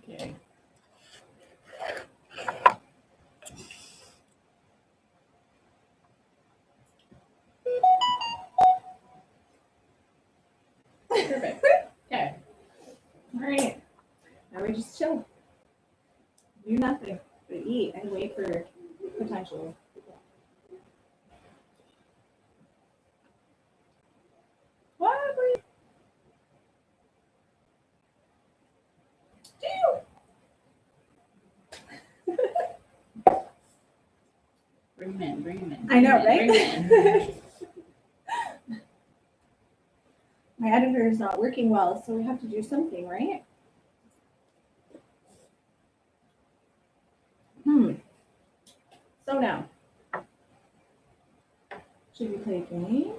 Okay. Perfect. Okay. All right. Now we just chill. Do nothing but eat and wait for potential. What? Bring him in. Bring him in. I know, bring him right? in. My editor is not working well, so we have to do something, right? So now, should we play a game?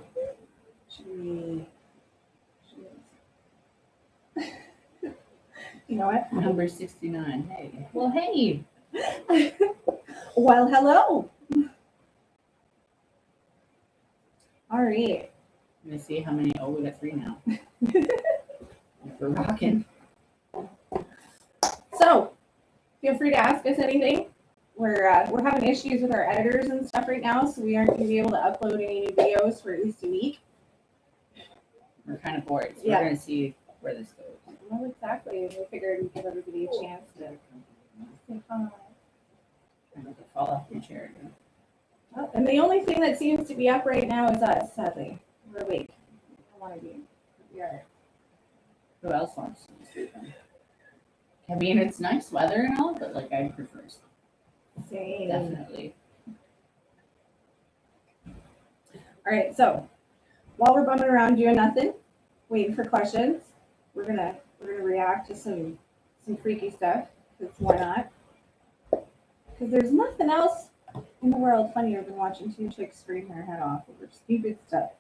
Should we? You know what? Number 69. Hey. Well, hey. Well, hello. All right. Let me see how many. Oh, we got 3 now. We're rocking. So, feel free to ask us anything. We're having issues with our editors and stuff right now, so we aren't going to be able to upload any new videos for at least a week. We're kind of bored, so Yeah. we're going to see where this goes. Well, exactly. We figured we'd give everybody a chance to say hi. Trying not to fall off your chair. Oh, and the only thing that seems to be up right now is us, sadly. We're awake. We don't want to be. We are. Who else wants to sleep in? I mean, it's nice weather and all, but like I prefer Same. definitely. All right, so while we're bumming around doing nothing, waiting for questions, we're gonna react to some freaky stuff. Because why not? Because there's nothing else in the world funnier than watching two chicks scream their head off over stupid stuff.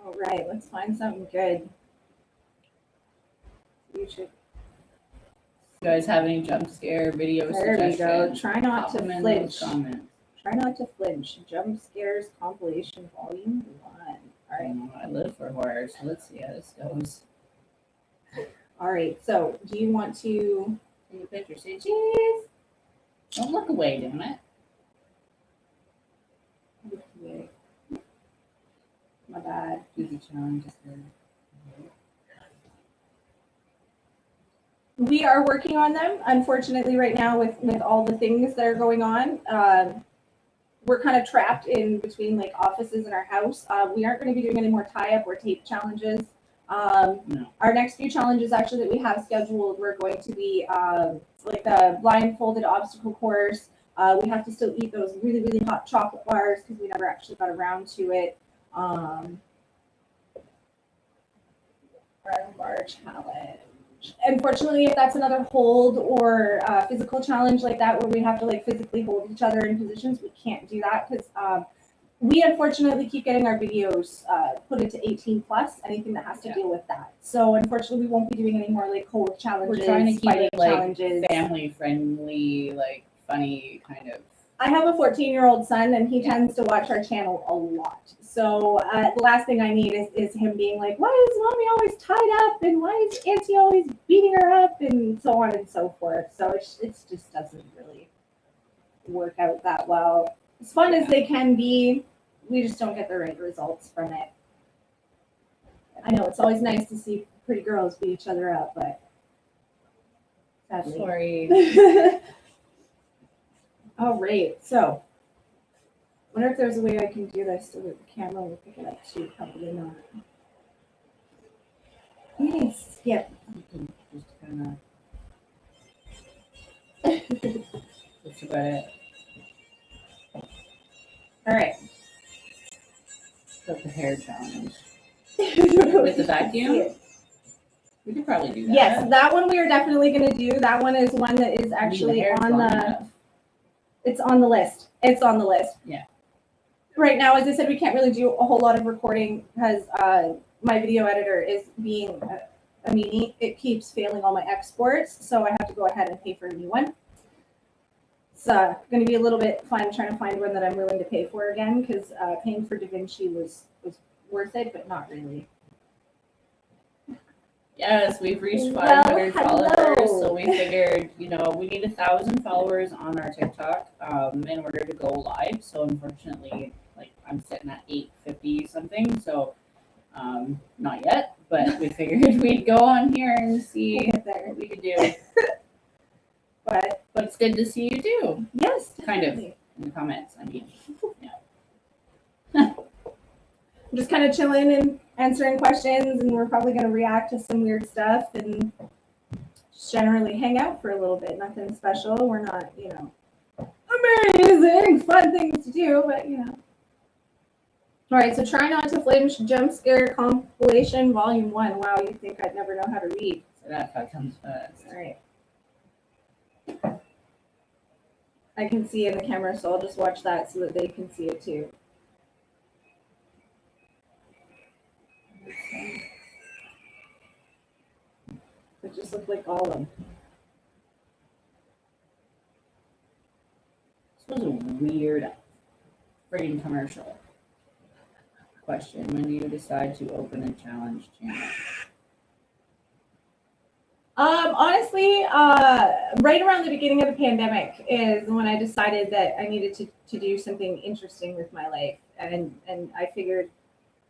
All right, let's find something good. You should. You guys have any jump scare video There we go. suggestions? Try not Pop to them in those flinch. comments. Try not to flinch. Jump scares compilation volume 1. All right. I live for horror, so let's see how this goes. All right. So, do you want to? Take a picture. Say cheese. Don't look away, damn it. Okay. My bad. Do the challenge. We are working on them. Unfortunately, right now with all the things that are going on, we're kind of trapped in between like offices and our house. We aren't going to be doing any more tie-up or tape challenges. No. Our next few challenges actually that we have scheduled, we're going to be like the blindfolded obstacle course. We have to still eat those really, really hot chocolate bars because we never actually got around to it. Brown bar challenge. Unfortunately, if that's another hold or physical challenge like that where we have to like physically hold each other in positions, we can't do that because we unfortunately keep getting our videos put into 18 plus, anything that has to deal with that. So unfortunately, we won't be doing any more like hold challenges. We're trying to keep fighting it like challenges. family friendly, like funny kind of. I have a 14-year-old son, and he tends to watch our channel a lot. So the last thing I need is him being like, why is mommy always tied up? And why is auntie always beating her up? And so on and so forth. So it just doesn't really work out that well. As fun as they can be, we just don't get the right results from it. I know it's always nice to see pretty girls beat each other up, but sadly. Sorry. All right, so I wonder if there's a way I can do this so that the camera will pick it up too. Probably not. Yes, skip. Just kind of. That's about it. All right. Got the hair challenge. With the vacuum? We could probably do that. Yes, that one we are definitely going to do. That one is one that is actually on the. It's on the list. It's on the list. Yeah. Right now, as I said, we can't really do a whole lot of recording because my video editor is being a Mini, it keeps failing all my exports, so I have to go ahead and pay for a new one. It's going to be a little bit fun trying to find one that I'm willing to pay for again, because paying for DaVinci was worth it, but not really. Yes, we've reached Well, 500 followers, hello. so we figured, we need 1,000 followers on our TikTok in order to go live. So unfortunately, I'm sitting at 850 something, so not yet, but we figured we'd go on here and see We'll get there. what we could do. But But it's good to see you too yes, Kind of. definitely. in the comments. I mean, I'm just kind of chilling and answering questions, and we're probably going to react to some weird stuff and just generally hang out for a little bit. Nothing special. We're not, amazing, fun things to do, but All right, so Try Not to Flinch Jump Scare Compilation Volume 1. Wow, you'd think I'd never know how to read. so that comes first. All right. I can see in the camera, so I'll just watch that so that they can see it too. It just looked like Gollum. This was a weird friggin' commercial. Question: when do you decide to open a challenge channel? Honestly, right around the beginning of the pandemic is when I decided that I needed to do something interesting with my life. And I figured,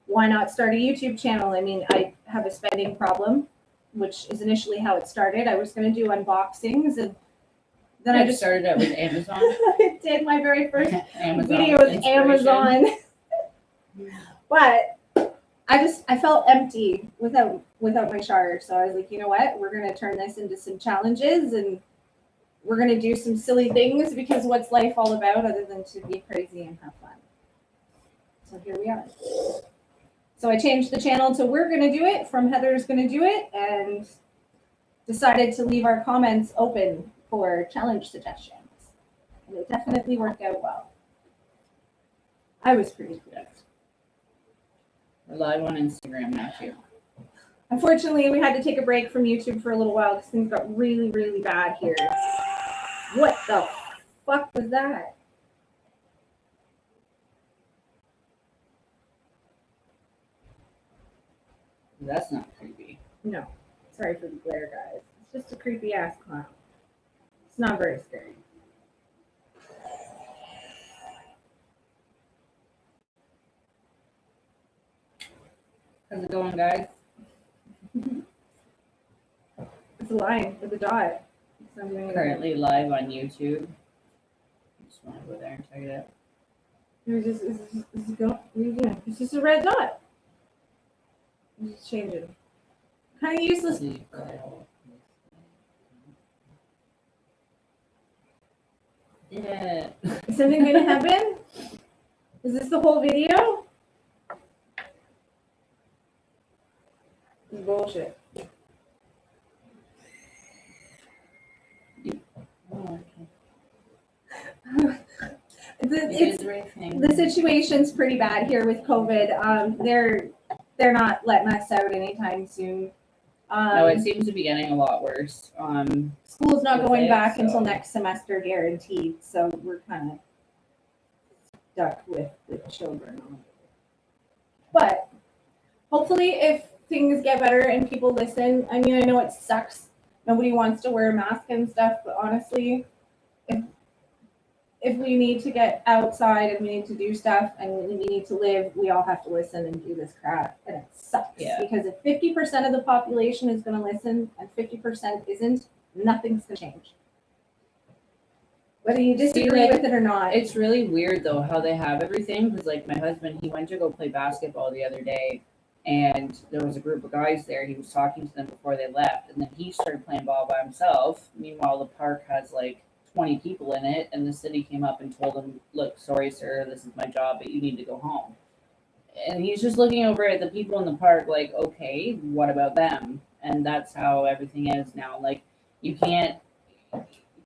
why not start a YouTube channel? I mean, I have a spending problem, which is initially how it started. I was going to do unboxings, and then I just started out with Amazon. I did my very first Amazon video with inspiration. Amazon. But I felt empty without my charge. So I was like, you know what? We're going to turn this into some challenges, and we're going to do some silly things, because what's life all about other than to be crazy and have fun? So here we are. So I changed the channel to We're Going to Do It from Heather's Going to Do It, and decided to leave our comments open for challenge suggestions. And it definitely worked out well. I was pretty good. We're live on Instagram now too. Unfortunately, we had to take a break from YouTube for a little while because things got really, really bad here. What the fuck was that? That's not creepy. No. Sorry for the glare, guys. It's just a creepy ass clown. It's not very scary. How's it going, guys? It's a line with a dot. Something Currently live on YouTube. Just want to go there and check it out. It's just a red dot. Just change it. Kind of useless. Yeah. Is something gonna happen? Is this the whole video? This is bullshit. Oh, The situation's pretty bad here with COVID. They're not letting us out anytime soon. No, it seems to be getting a lot worse. School's not with going it, back until so- next semester, guaranteed. So we're kind of stuck with the children. But hopefully, if things get better and people listen, I mean, I know it sucks. Nobody wants to wear a mask and stuff, but honestly, if we need to get outside and we need to do stuff and we need to live, we all have to listen and do this crap. And it sucks. Yeah. Because if 50% of the population is going to listen and 50% isn't, nothing's going to change. Whether you disagree with it or not. It's really weird though how they have everything, because like my husband, he went to go play basketball the other day, and there was a group of guys there. He was talking to them before they left, and then he started playing ball by himself. Meanwhile, the park has like 20 people in it, and the city came up and told him, "Look, sorry, sir, this is my job, but you need to go home." And he's just looking over at the people in the park like, okay, what about them? And that's how everything is now. Like, you can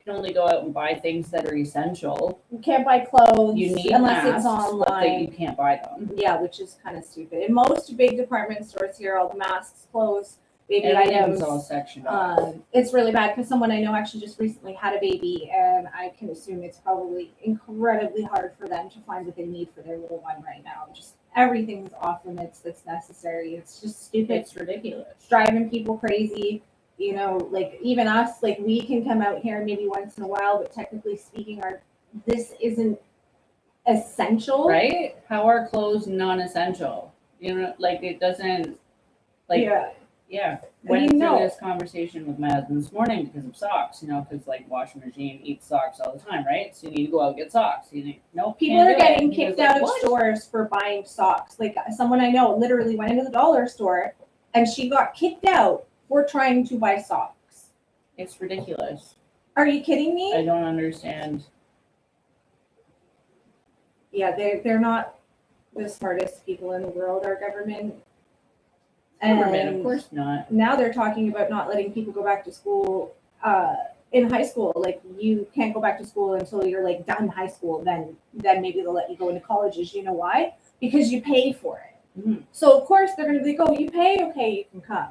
only go out and buy things that are essential. You can't buy clothes You need unless masks, it's but online. you can't buy them. Yeah, which is kind of stupid. In most big department stores here, all the masks close baby Everything's items. all sectioned off. It's really bad because someone I know actually just recently had a baby, and I can assume it's probably incredibly hard for them to find what they need for their little one right now. Just everything's off limits that's necessary. It's just stupid. It's ridiculous. It's driving people crazy. You know, like even us, like we can come out here maybe once in a while, but technically speaking, this isn't essential. Right? How are clothes non-essential? You know, like it doesn't, like, yeah. Went through this conversation with my husband this morning because of socks, you know, because like washing machine eats socks all the time, right? So you need to go out and get socks. You need, nope. People are can't do it. getting And he kicked was like, out of "What?" stores for buying socks. Like someone I know literally went into the dollar store and she got kicked out for trying to buy socks. It's ridiculous. Are you kidding me? I don't understand. Yeah, they're not the smartest people in the world, our government. Government, of And course not. now they're talking about not letting people go back to school in high school. Like you can't go back to school until you're like done high school. Then maybe they'll let you go into colleges. You know why? Because you pay for it. Mhm. So of course they're going to be like, oh, you pay, okay, you can come.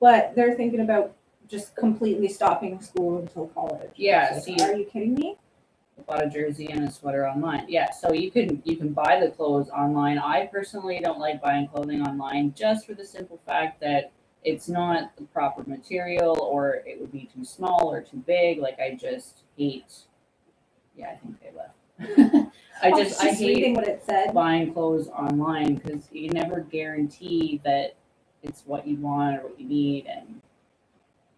But they're thinking about just completely stopping school until college. Yeah, It's see- like, are you kidding me? Bought a jersey and a sweater online. Yeah, so you can buy the clothes online. I personally don't like buying clothing online just for the simple fact that it's not the proper material, or it would be too small or too big. Like I just hate. Yeah, I think they left. I was hate reading what it said. buying clothes online because you never guarantee that it's what you want or what you need, and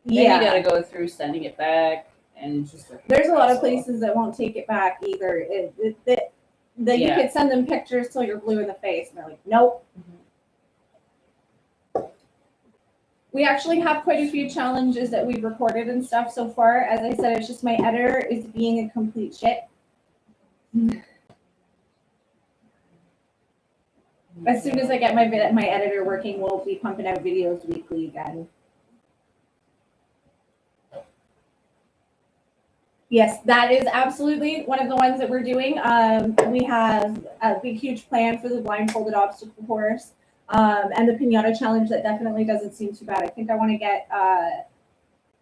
then you got to go through sending it back. And it's just like There's a lot of hassle. places that won't take it back either. You Yeah. could send them pictures till you're blue in the face, and they're like, nope. We actually have quite a few challenges that we've recorded and stuff so far. As I said, it's just my editor is being a complete shit. As soon as I get my editor working, we'll be pumping out videos weekly again. Yes, that is absolutely one of the ones that we're doing. We have a big, huge plan for the blindfolded obstacle course and the pinata challenge. That definitely doesn't seem too bad. I think I want to get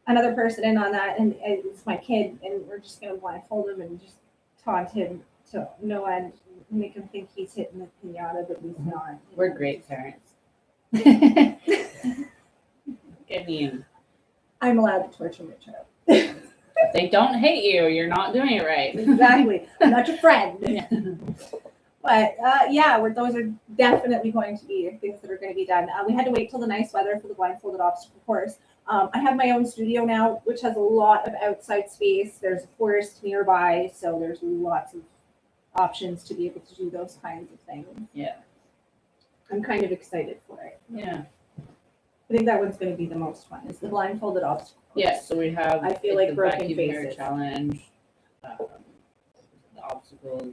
another person in on that, and it's my kid, and we're just going to blindfold him and just taunt him to no end, make him think he's hitting the pinata, but he's not. We're great parents. I mean, I'm allowed to torture my child. if they don't hate you, you're not doing it right. Exactly. I'm not your friend. Yeah. But those are definitely going to be things that are going to be done. We had to wait till the nice weather for the blindfolded obstacle course. I have my own studio now, which has a lot of outside space. There's a forest nearby, so there's lots of options to be able to do those kinds of things. Yeah. I'm kind of excited for it. Yeah. I think that one's going to be the most fun. Is the blindfolded obstacle course. Yeah. So we have. I feel like the broken vacuum mirror faces. challenge, the obstacle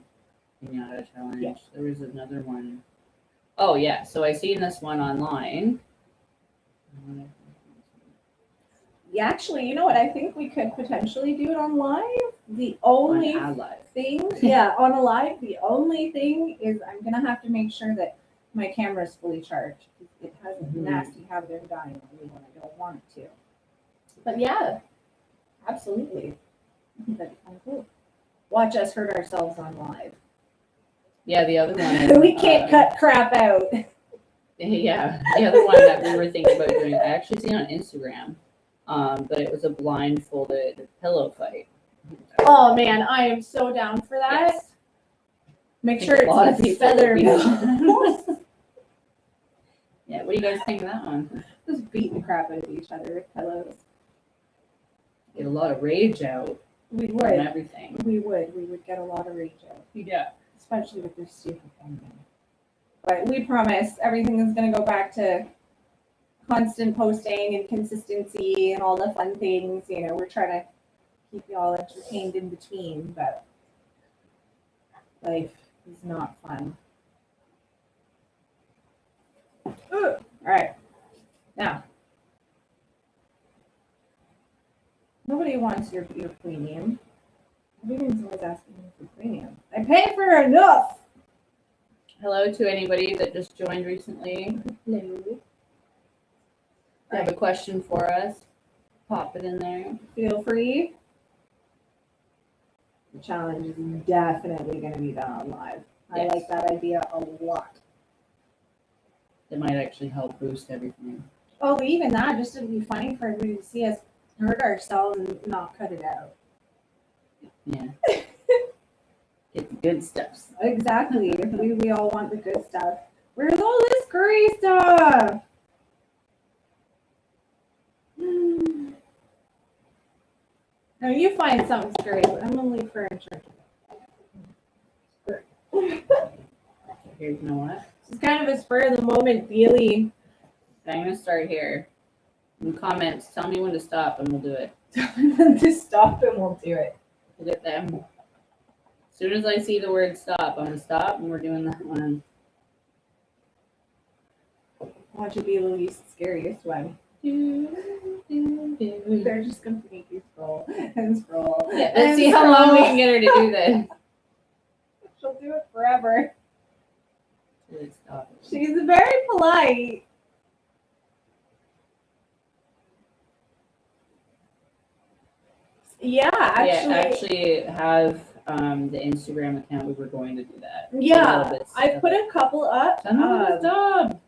pinata challenge. Yeah. There was another one. Oh yeah. So I seen this one online. Yeah, actually, you know what? I think we could potentially do it on live. The only On Alive. thing, on a live, the only thing is I'm going to have to make sure that my camera is fully charged. It has a Mhm. nasty habit of dying on me when I don't want it to. But yeah, absolutely. I think that'd be kind of cool. Watch us hurt ourselves on live. Yeah, the other one. We can't cut crap out. Yeah, the other one that we were thinking about doing, I actually seen on Instagram, but it was a blindfolded pillow fight. Oh man, I am so down for that. Yes. Make I sure think a lot of it's a people feather would be pillow. Yeah, what do you guys think of that one? Just beat the crap out of each other with pillows. Get a lot of rage out We from would. everything. We would get a lot of rage out, Yeah. especially with this stupid thing. But we promise everything is going to go back to constant posting and consistency and all the fun things. You know, we're trying to keep you all entertained in between, but life is not fun. All right. Now, nobody wants your premium. Everyone's always asking me for premium. I pay for enough. Hello to anybody that just joined recently. Hello. you have a question for us, pop it in there. Feel free. The challenge is definitely going to be done on live. I Yes. like that idea a lot. It might actually help boost everything. Oh, but even that, just to be funny for everybody to see us hurt ourselves and not cut it out. Yeah. Get the good stuff. Exactly. we all want the good stuff. Where's all this curry stuff? Now you find something scurry, but I'm gonna leave for insurance. Here, you know what? It's kind of a spur of the moment feeling. I'm gonna start here. In comments, tell me when to stop and we'll do it. To stop and we'll do it. Look at them. As soon as I see the word stop, I'm gonna stop and we're doing that one. Watch it be the least scariest one. They're just gonna make you scroll and scroll. Yeah, let's and see how long we scroll. can get her to do this. She'll do it forever. Really stop. She's very polite. Yeah, actually have the Instagram account. We were going to do that. Yeah, I put a couple up. Stop.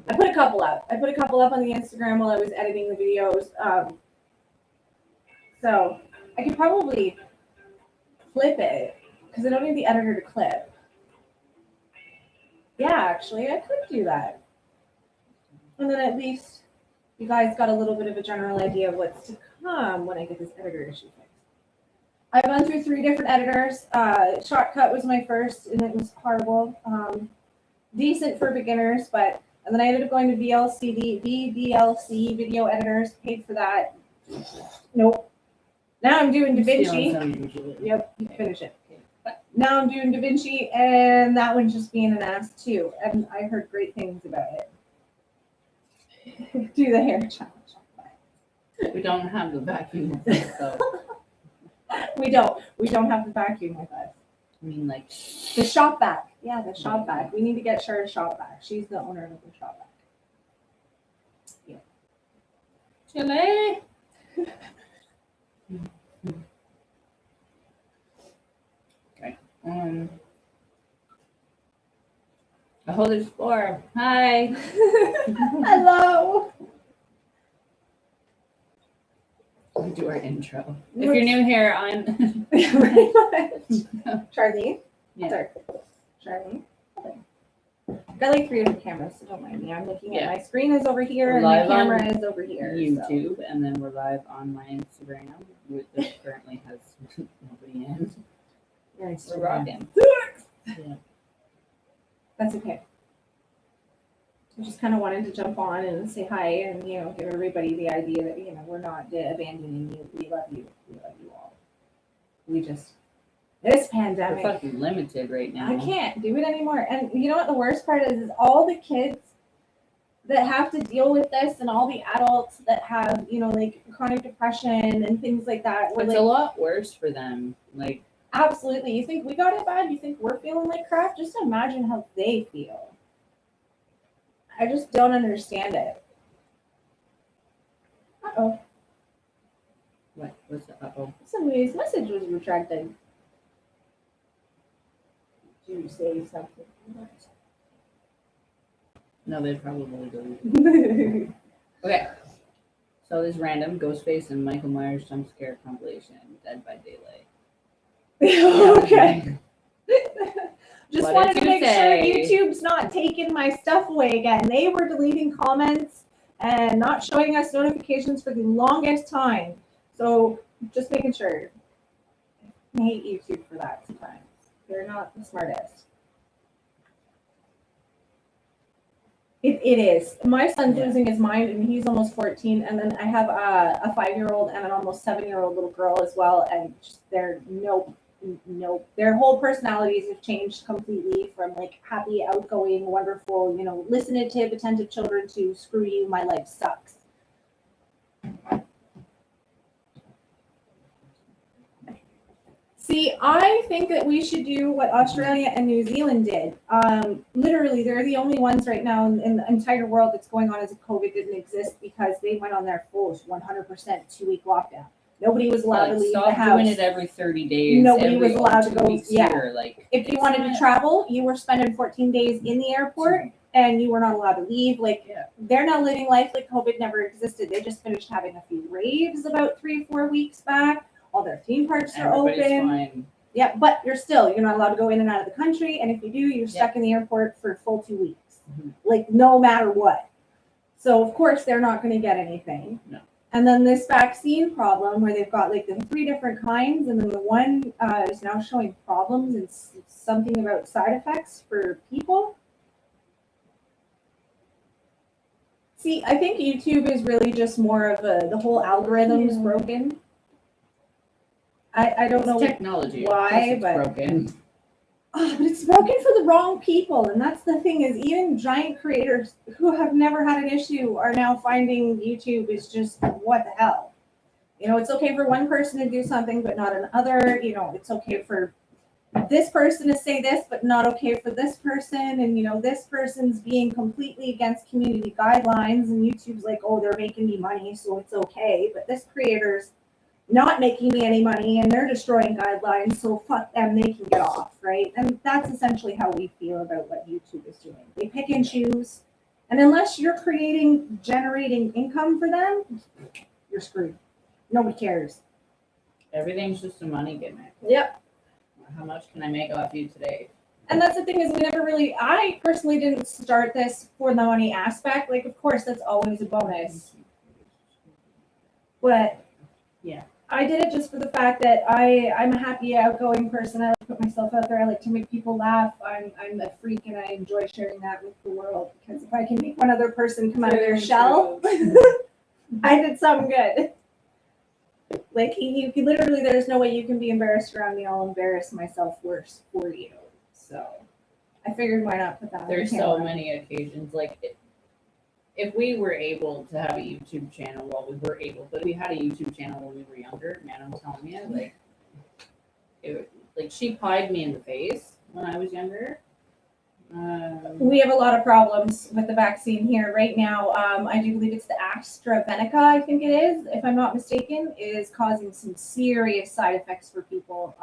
I put a couple up. I put a couple up on the Instagram while I was editing the videos. So I could probably clip it because I don't need the editor to clip. Yeah, actually, I could do that. And then at least you guys got a little bit of a general idea of what's to come when I get this editor issue fixed. I've gone through 3 different editors. Shotcut was my first, and it was horrible. Decent for beginners, but and then I ended up going to VLC video editors. Paid for that. Nope. Now I'm doing DaVinci. Yep, you finish it. Now I'm doing DaVinci, and that one's just being an ass too. And I heard great things about it. Do the hair challenge. We don't have the vacuum with us, so We don't have the vacuum with us. I mean, like, The shop vac. Yeah, the shop vac. We need to get Cher a shop vac. She's the owner of the shop vac. Chile. Okay. Oh, there's 4. Hi. Hello. We do our intro. If you're new here, I'm Charlie. Yeah. Sorry. Charlie. I've got like 3 different cameras, so don't mind me. I'm looking at my screen is over here We're and my live on camera is over here. YouTube, and then we're live on my Instagram, which currently has nobody in. So. We're rocking. Yeah. That's okay. I just kind of wanted to jump on and say hi and, give everybody the idea that, we're not abandoning you. We love you. We love you all. We just, this We're pandemic, fucking limited right now. I can't do it anymore. And you know what the worst part is all the kids that have to deal with this and all the adults that have, like chronic depression and things like that. It's a lot worse for them. Like, absolutely. You think we got it bad? You think we're feeling like crap? Just imagine how they feel. I just don't understand it. Uh-oh. what? What's the uh-oh? Somebody's message was retracted. Did you say something? No, they'd probably delete. Okay. So this random Ghostface and Michael Myers jump scare compilation, Dead by Daylight. Okay. Just What wanted did to you make say? sure YouTube's not taking my stuff away again. They were deleting comments and not showing us notifications for the longest time. So just making sure. I hate YouTube for that sometimes. They're not the smartest. It is. My son's losing his mind, and he's almost 14. And then I have a 5-year-old and an almost 7-year-old little girl as well. And just they're nope. Their whole personalities have changed completely from like happy, outgoing, wonderful, listen-ative, attentive children to screw you, my life sucks. See, I think that we should do what Australia and New Zealand did. Literally, they're the only ones right now in the entire world that's going on as if COVID didn't exist because they went on their full 100% 2-week lockdown. Nobody was allowed to leave the stop house. doing it every 30 days. Nobody every was allowed to 2 go- weeks yeah. here, like, If you it's wanted to not- travel, you were spending 14 days in the airport and you were not allowed to leave. Like, Yeah. they're now living life like COVID never existed. They just finished having a few raves about 3 or 4 weeks back. All their theme parks are everybody's open. fine. Yeah, but you're not allowed to go in and out of the country. And if you do, you're stuck in the airport for a full 2 weeks, Mhm. like no matter what. So of course they're not going to get anything. No. And then this vaccine problem where they've got like the 3 different kinds, and then the one is now showing problems and something about side effects for people. See, I think YouTube is really just more of the whole algorithm's broken. I don't know Technology. why, Of course it's but- broken. Oh, but it's broken for the wrong people, and that's the thing is even giant creators who have never had an issue are now finding YouTube is just what the hell. It's okay for one person to do something, but not another. It's okay for this person to say this, but not okay for this person, and this person's being completely against community guidelines, and YouTube's like, oh, they're making me money, so it's okay, but this creator's not making me any money and they're destroying guidelines, so fuck them, they can get off, right? And that's essentially how we feel about what YouTube is doing. They pick and choose, and unless you're generating income for them, you're screwed. Nobody cares. Everything's just a money gimmick. Yep. How much can I make off you today? And that's the thing is I personally didn't start this for the money aspect. Like, of course, that's always a bonus. But Yeah. I did it just for the fact that I'm a happy, outgoing person. I like to put myself out there. I like to make people laugh. I'm a freak, and I enjoy sharing that with the world. Because if I can make one other person come out of their Very shell, I did something good. Like you can literally, there's no way you can be embarrassed around me. I'll embarrass myself worse for you. So I figured why not put that. on There's so camera. many occasions, like if we were able to have a YouTube channel, but we had a YouTube channel when we were younger, man, I'm telling you, like she pied me in the face when I was younger. We have a lot of problems with the vaccine here right now. I do believe it's the AstraZeneca, I think it is, if I'm not mistaken, is causing some serious side effects for people.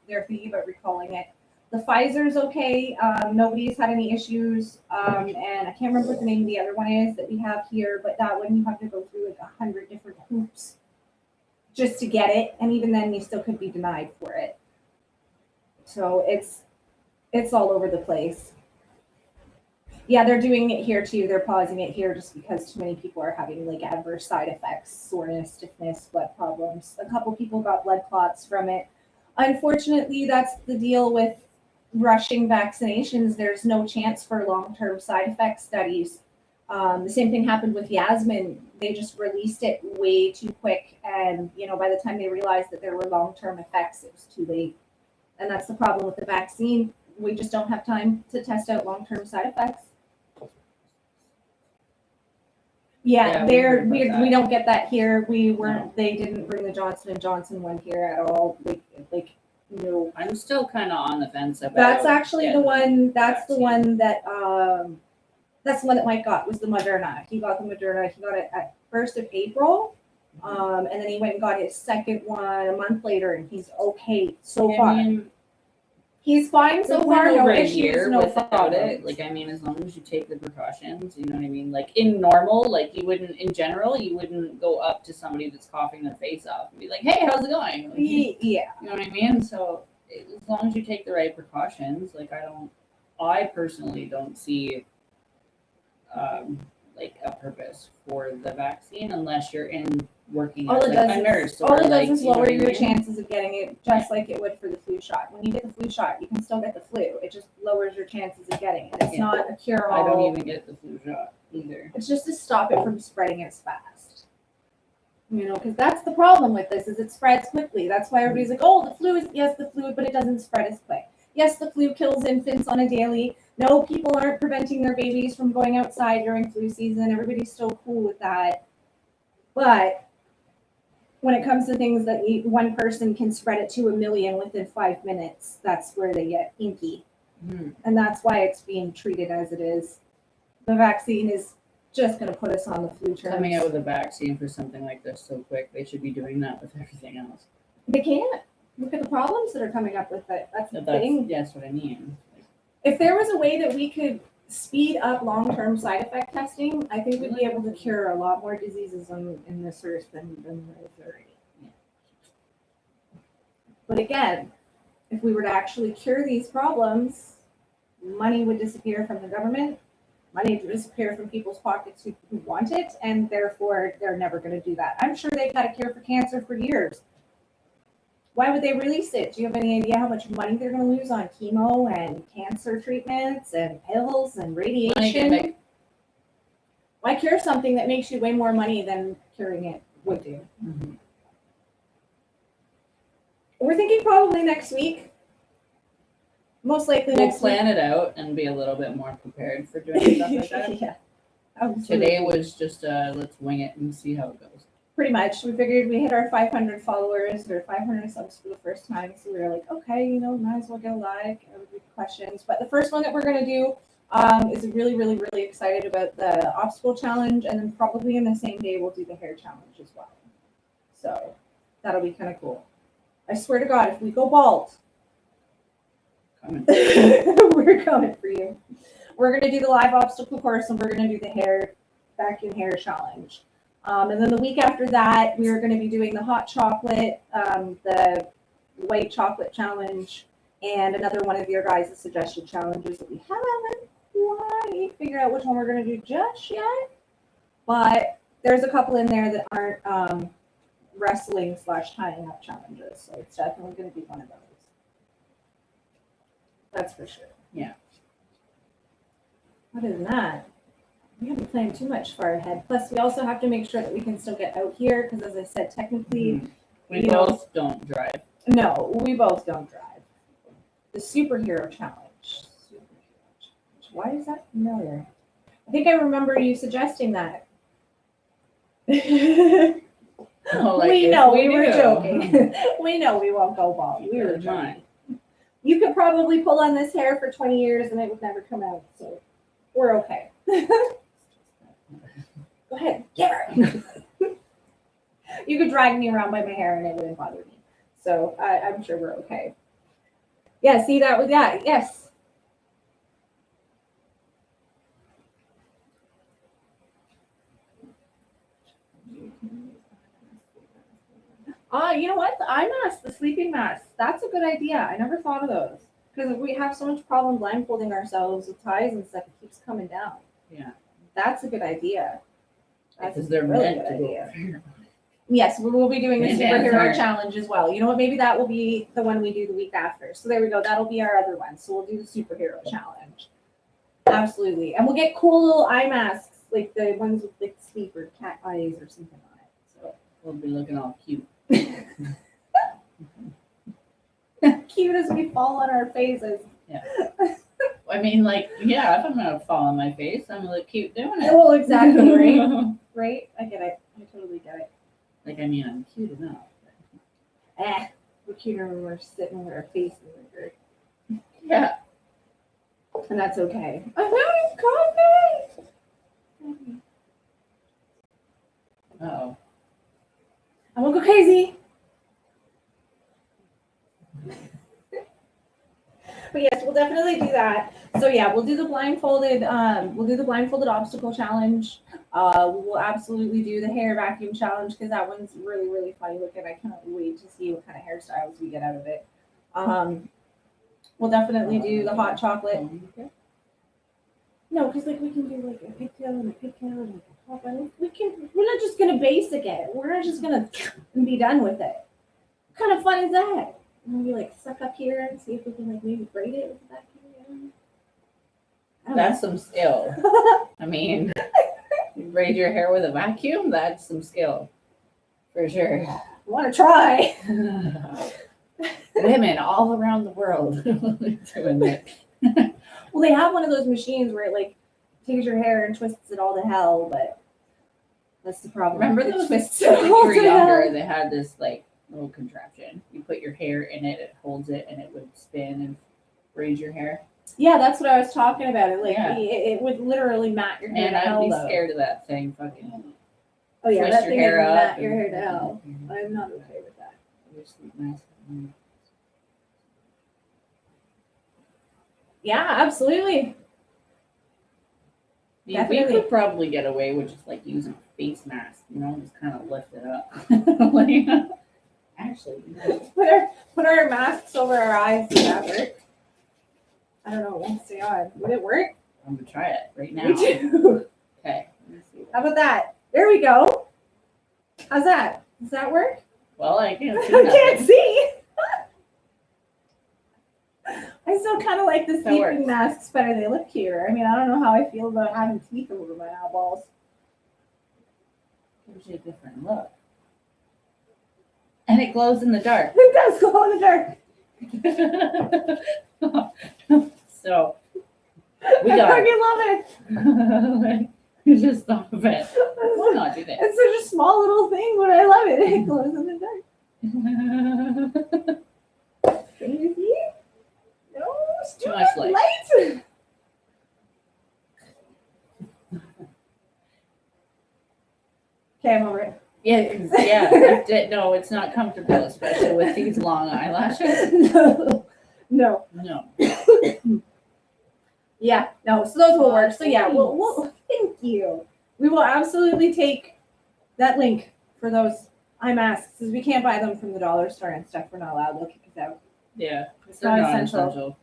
They're thinking about recalling it. The Pfizer's okay. Nobody's had any issues. And I can't remember what the name of the other one is that we have here, but that one you have to go through like 100 different hoops just to get it. And even then you still could be denied for it. So it's all over the place. Yeah, they're doing it here too. They're pausing it here just because too many people are having like adverse side effects, soreness, stiffness, blood problems. A couple people got blood clots from it. Unfortunately, that's the deal with rushing vaccinations. There's no chance for long-term side effect studies. The same thing happened with Yasmin. They just released it way too quick. And, by the time they realized that there were long-term effects, it was too late. And that's the problem with the vaccine. We just don't have time to test out long-term side effects. Yeah, we heard about we that. don't get that here. They didn't bring the Johnson & Johnson one here at all. Like no. I'm still kind of on the fence about. That's actually the getting one. That's the vaccine. one that that's the one that Mike got, was the Moderna. He got the Moderna. He got it at 1st of April, and then he went and got his second one a month later, and he's okay so far. I mean, He's fine so we're far. No over a issues. year No without problems. it. As long as you take the precautions, you know what I mean? Like in normal, you wouldn't, in general, you wouldn't go up to somebody that's coughing their face off and be like, hey, how's it going? Yeah. You know what I mean? So as long as you take the right precautions, I personally don't see a purpose for the vaccine unless you're working All as it does a is, nurse. all it does is you know lower what I your mean? chances of getting it, just like it would for the flu shot. When you get the flu shot, you can still get the flu. It just lowers your chances of getting it. It's Yeah. not a cure-all. I don't even get the flu shot either. It's just to stop it from spreading as fast. Because that's the problem with this, is it spreads quickly. That's why everybody's like, oh, the flu is, yes, the flu, but it doesn't spread as quick. Yes, the flu kills infants on a daily. No, people aren't preventing their babies from going outside during flu season. Everybody's still cool with that. But when it comes to things that one person can spread it to a million within 5 minutes, that's where they get inky. Hmm. And that's why it's being treated as it is. The vaccine is just going to put us on the flu terms. Coming out with a vaccine for something like this so quick, they should be doing that with everything else. They can't. Look at the problems that are coming up with it. That's the thing. That's what I mean. If there was a way that we could speed up long-term side effect testing, I think we'd be able to cure a lot more diseases in this earth than there is already. But again, if we were to actually cure these problems, money would disappear from the government, money would disappear from people's pockets who want it, and therefore they're never going to do that. I'm sure they've had a cure for cancer for years. Why would they release it? Do you have any idea how much money they're going to lose on chemo and cancer treatments and pills and radiation? Why cure something that makes you way more money than curing it would do? Mm-hmm. We're thinking probably next week. Most likely We'll next plan it out and be a little bit more prepared for doing stuff like that. Yeah. Absolutely. Today was just let's wing it and see how it goes. Pretty much. We figured we hit our 500 followers or 500 subs for the first time. So we were like, okay, might as well get a like and read questions. But the first one that we're going to do is really, really, really excited about the obstacle challenge. And then probably in the same day, we'll do the hair challenge as well. So that'll be kind of cool. I swear to God, if we go bald, we're coming for you. We're going to do the live obstacle course and we're going to do the vacuum hair challenge. And then the week after that, we are going to be doing the hot chocolate, the white chocolate challenge, and another one of your guys' suggested challenges that we haven't quite figured out which one we're going to do just yet. But there's a couple in there that aren't wrestling/tying up challenges. So it's definitely going to be one of those. That's for sure. Yeah. Other than that, we haven't planned too much far ahead. Plus, we also have to make sure that we can still get out here because, as I said, technically, we both don't drive. No, we both don't drive. The superhero challenge. Why is that familiar? I think I remember you suggesting that. We know we were joking. We know we won't go bald. We were joking. You could probably pull on this hair for 20 years and it would never come out. So we're okay. Go ahead, get her. You could drag me around by my hair and it wouldn't bother me. So I'm sure we're okay. Yeah, see that with that. Yes. You know what? The eye mask, the sleeping mask. That's a good idea. I never thought of those. Because we have so much problem blindfolding ourselves with ties and stuff, it keeps coming down. Yeah. That's a good idea. Because they're really meant to go. Yes, we'll be doing the superhero challenge as well. You know what? Maybe that will be the one we do the week after. So there we go. That'll be our other one. So we'll do the superhero challenge. Absolutely. And we'll get cool little eye masks, like the ones with like sleep or cat eyes or something on it. So we'll be looking all cute. Cute as we fall on our faces. Yeah. I mean, like, yeah, if I'm gonna fall on my face, I'm gonna look cute doing it. Well, exactly, right? Right? I get it. I totally get it. Like, I mean, I'm cute enough. We're cuter when we're sitting with our face in the dirt. Yeah. And that's okay. I'm having coffee! Uh-oh. I won't go crazy. But yes, we'll definitely do that. So yeah, we'll do the blindfolded obstacle challenge. We'll absolutely do the hair vacuum challenge because that one's really, really funny looking. I cannot wait to see what kind of hairstyles we get out of it. We'll definitely do the hot chocolate. No, because like we can do like a pigtail and a pigtail and a top. We're not just gonna basic it. We're not just gonna be done with it. What kind of fun is that? And we like suck up here and see if we can like maybe braid it with that. That's some skill. I mean, you braid your hair with a vacuum, that's some skill. For sure. I want to try. Women all around the world doing it. Well, they have one of those machines where it like takes your hair and twists it all to hell, but That's the problem. Remember It those twists when it you all were together. younger? They had this like little contraption. You put your hair in it, it holds it, and it would spin and raise your hair. Yeah, that's what I was talking about. It like Yeah. it would literally mat your hair And to I'd hell. be though. scared of that thing. Fucking Oh yeah, twist that your thing hair would up. mat your hair to and- hell. I'm not okay with that. I wish these masks had- Yeah, absolutely. We Definitely. could probably get away with just like using a face mask, you know, just kind of lift it up. Like, actually, you know, Put our masks over our eyes. Does that work? I don't know. We'll stay on. Would it work? I'm gonna try it right now. Me too. Okay. Let me see. How about that? There we go. How's that? Does that work? Well, I can't I see can't nothing. see. I still kind of like the That sleeping works. masks better. They look cuter. I mean, I don't know how I feel about having teeth over my eyeballs. Gives you a different look. And it glows in the dark. It does glow in the dark. So we I got fucking love it. it. You just thought of it. Why not do that? It's such a small little thing, but I love it. It glows in the dark. Can you see? No, it's Too much light. light. Okay, I'm over it. No, it's not comfortable, especially with these long eyelashes. No. No. Yeah, no. So those will work. So yeah, we'll thank you. We will absolutely take that link for those eye masks because we can't buy them from the dollar store and stuff. We're not allowed. They'll kick us out. Yeah. It's They're not not essential. essential.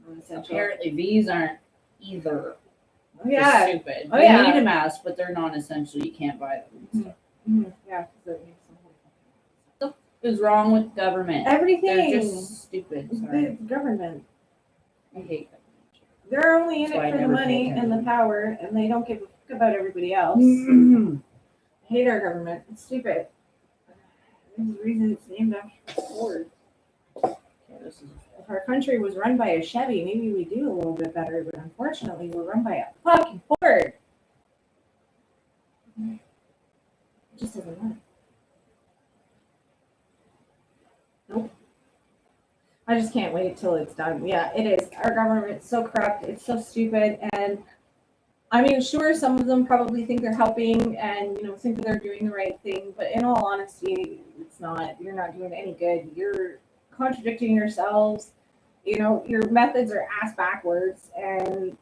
Not essential. Apparently, these aren't either. Oh, yeah. They're stupid. Oh, You yeah. need a mask, but they're non-essential. You can't buy them. Mhm. Yeah. 'cause that makes sense. What is wrong with government? They're Everything. just stupid. Sorry. The government. I hate They're only in That's why it I for the never money pay and the attention. power, and they don't give a fuck about everybody else. government. Hate our government. It's stupid. There's a reason it's named after Ford. Okay, this is If our country was run by a Chevy, maybe we do a little bit better, but unfortunately, we're run by a fucking Ford. It just doesn't work. Nope. I just can't wait till it's done. Yeah, it is. Our government's so corrupt. It's so stupid. And I mean, sure, some of them probably think they're helping and, think that they're doing the right thing. But in all honesty, it's not. You're not doing any good. You're contradicting yourselves. Your methods are ass backwards and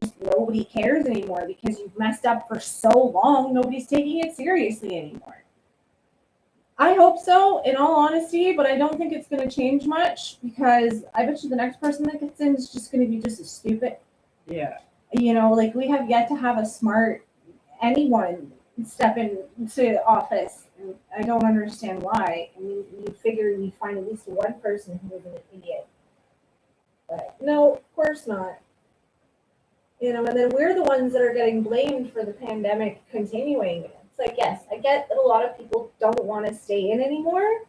just nobody cares anymore because you've messed up for so long. Nobody's taking it seriously anymore. I hope so, in all honesty, but I don't think it's going to change much because I bet you the next person that gets in is just going to be just as stupid. yeah. We have yet to have a smart anyone step into office. And I don't understand why. I mean, you figure you'd find at least one person who is an idiot. But no, of course not. And then we're the ones that are getting blamed for the pandemic continuing. It's like, yes, I get that a lot of people don't want to stay in anymore.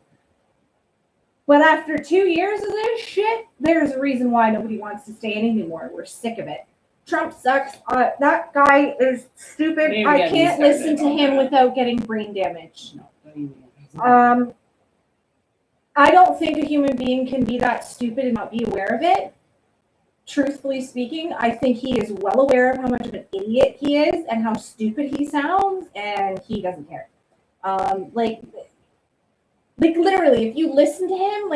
But after 2 years of this shit, there's a reason why nobody wants to stay in anymore. We're sick of it. Trump sucks. That guy is stupid. Maybe I get me can't listen to started on him that. without getting brain damage. No, don't even get me. I don't think a human being can be that stupid and not be aware of it. Truthfully speaking, I think he is well aware of how much of an idiot he is and how stupid he sounds, and he doesn't care. Like literally, if you listen to him,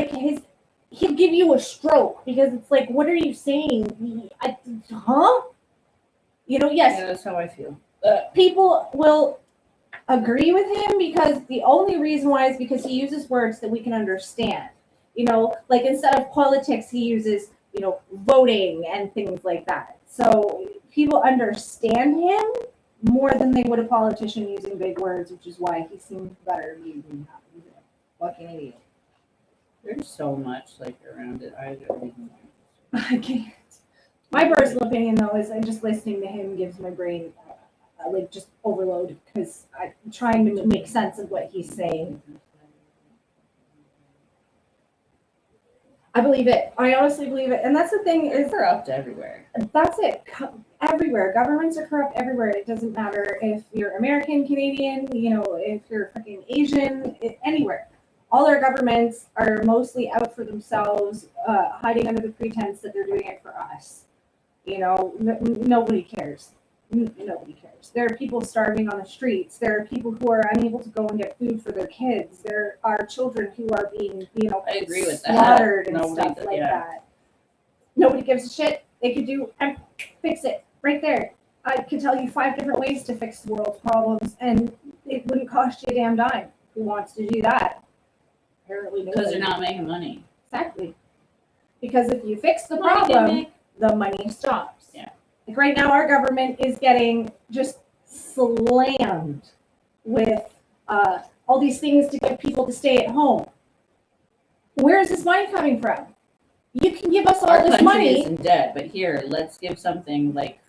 he'll give you a stroke because it's like, what are you saying? Yes, Yeah, that's how I feel. people will agree with him because the only reason why is because he uses words that we can understand. Like instead of politics, he uses, voting and things like that. So people understand him more than they would a politician using big words, which is why he seems better using that. He's a fucking idiot. There's so much around it. I don't even know. I can't. My personal opinion, though, is just listening to him gives my brain just overload because I'm trying to make sense of what he's saying. I believe it. I honestly believe it. And that's the thing They're is, corrupt everywhere. that's it. Everywhere. Governments are corrupt everywhere. It doesn't matter if you're American, Canadian, if you're fucking Asian, anywhere. All our governments are mostly out for themselves, hiding under the pretense that they're doing it for us. Nobody cares. Nobody cares. There are people starving on the streets. There are people who are unable to go and get food for their kids. There are children who are being, I agree with that. slaughtered and Nobody stuff does- like yeah. that. Nobody gives a shit. They could do and fix it right there. I could tell you 5 different ways to fix the world's problems, and it wouldn't cost you a damn dime. Who wants to do that? Apparently, Because nobody. they're not making money. Exactly. Because if you fix the Money problem, gimmick. the money stops. Yeah. Like right now, our government is getting just slammed with all these things to get people to stay at home. Where is this money coming from? You can give us all Our this country money. is in debt, but here, let's give something like,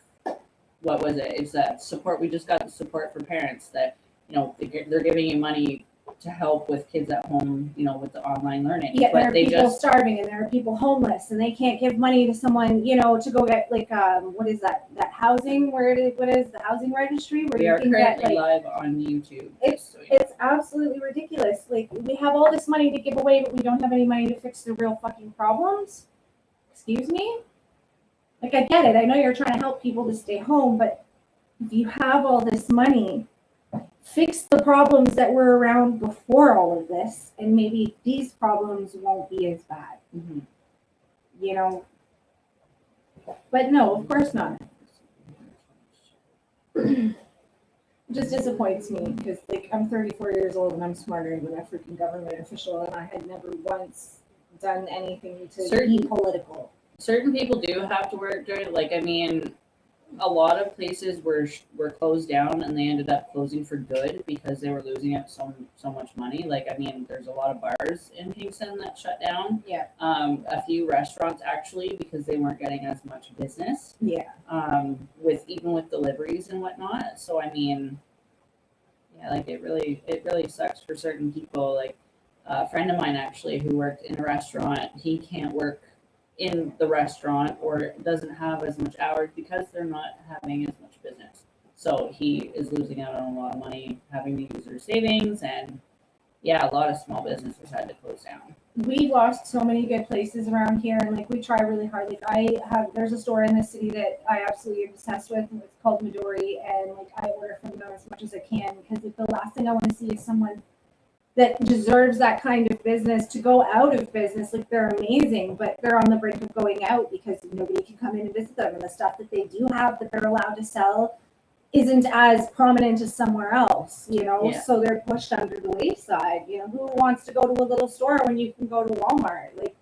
what was it? It's that support. We just got the support for parents that, they're giving you money to help with kids at home, with the online learning. Yet there But are they people just, starving and there are people homeless and they can't give money to someone, to go get like what is that housing? What is the housing registry where we you are can get currently like live on YouTube. It's absolutely ridiculous. Like we have all this money to give away, but we don't have any money to fix the real fucking problems. Excuse me? Like I get it. I know you're trying to help people to stay home, but if you have all this money, fix the problems that were around before all of this, and maybe these problems won't be as bad. Mhm. But no, of course not. It just disappoints me because like I'm 34 years old and I'm smarter than a freaking government official, and I had never once done anything to be political. Certain people do have to work during, a lot of places were closed down and they ended up closing for good because they were losing out so much money. There's a lot of bars in Kingston that shut down. Yeah. A few restaurants actually because they weren't getting as much business. Yeah. With deliveries and whatnot. So it really sucks for certain people. Like a friend of mine actually who worked in a restaurant, he can't work in the restaurant or doesn't have as much hours because they're not having as much business. So he is losing out on a lot of money having to use their savings, and a lot of small businesses had to close down. We lost so many good places around here, and we try really hard. There's a store in this city that I absolutely am obsessed with, and it's called Midori, and I order from them as much as I can because the last thing I want to see is someone that deserves that kind of business to go out of business. Like they're amazing, but they're on the brink of going out because nobody can come in and visit them, and the stuff that they do have that they're allowed to sell isn't as prominent as somewhere else, so they're pushed under the wayside. Who wants to go to a little store when you can go to Walmart? Like,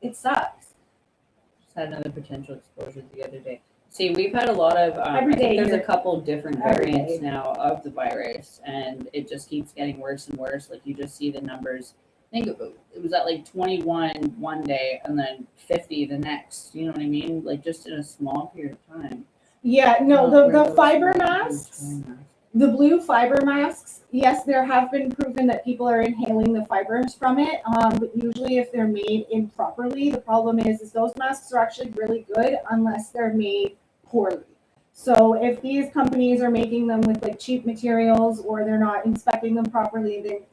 it sucks. Just had another potential exposure the other day. See, we've had a lot of, Every day there's a here. couple different Every variants day. now of the virus, and it just keeps getting worse and worse. Like, you just see the numbers. I think it was at 21 one day and then 50 the next. You know what I mean? Like, just in a small period of time. Yeah, no, the fiber masks, masks. the blue fiber masks, yes, there have been proven that people are inhaling the fibers from it. But usually if they're made improperly, the problem is those masks are actually really good unless they're made poorly. So if these companies are making them with cheap materials or they're not inspecting them properly, then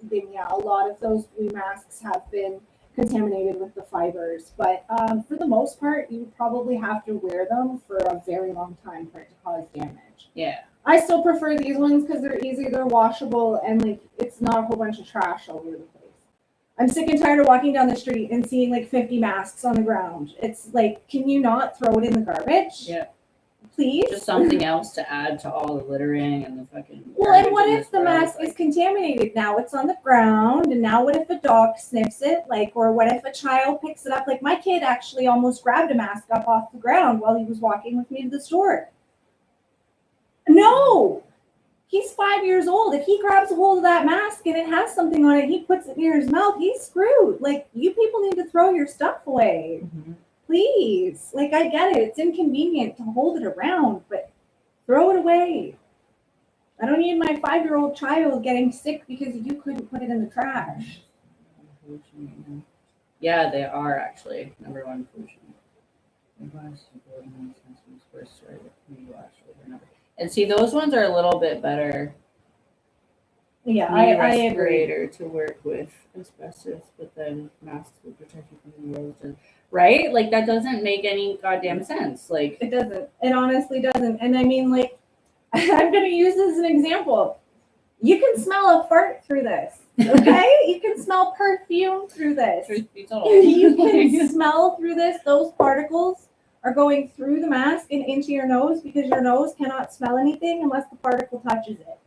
a lot of those blue masks have been contaminated with the fibers. But for the most part, you would probably have to wear them for a very long time for it to cause damage. Yeah. I still prefer these ones because they're easy, they're washable, and it's not a whole bunch of trash all over the place. I'm sick and tired of walking down the street and seeing 50 masks on the ground. It's can you not throw it in the garbage? Yeah. Please? Just something else to add to all the littering and the fucking. Well, and what garbage in if this the world. mask is contaminated? Now it's on the ground, and now what if a dog sniffs it? Or what if a child picks it up? My kid actually almost grabbed a mask up off the ground while he was walking with me to the store. No! He's 5 years old. If he grabs a hold of that mask and it has something on it, he puts it near his mouth, he's screwed. You people need to throw your stuff away. Mhm. Please. I get it. It's inconvenient to hold it around, but throw it away. I don't need my 5-year-old child getting sick because you couldn't put it in the trash. Yeah, they are actually number one pollution. And see, those ones are a little bit better. Yeah, Need I agree. respirator to work with asbestos, but then masks will protect you from the erosion. Right? Like that doesn't make any goddamn sense. Like It doesn't. It honestly doesn't. And I mean, like, I'm going to use this as an example. You can smell a fart through this, okay? You can smell perfume through this. truth be told. You can smell through this. Those particles are going through the mask and into your nose because your nose cannot smell anything unless the particle touches it.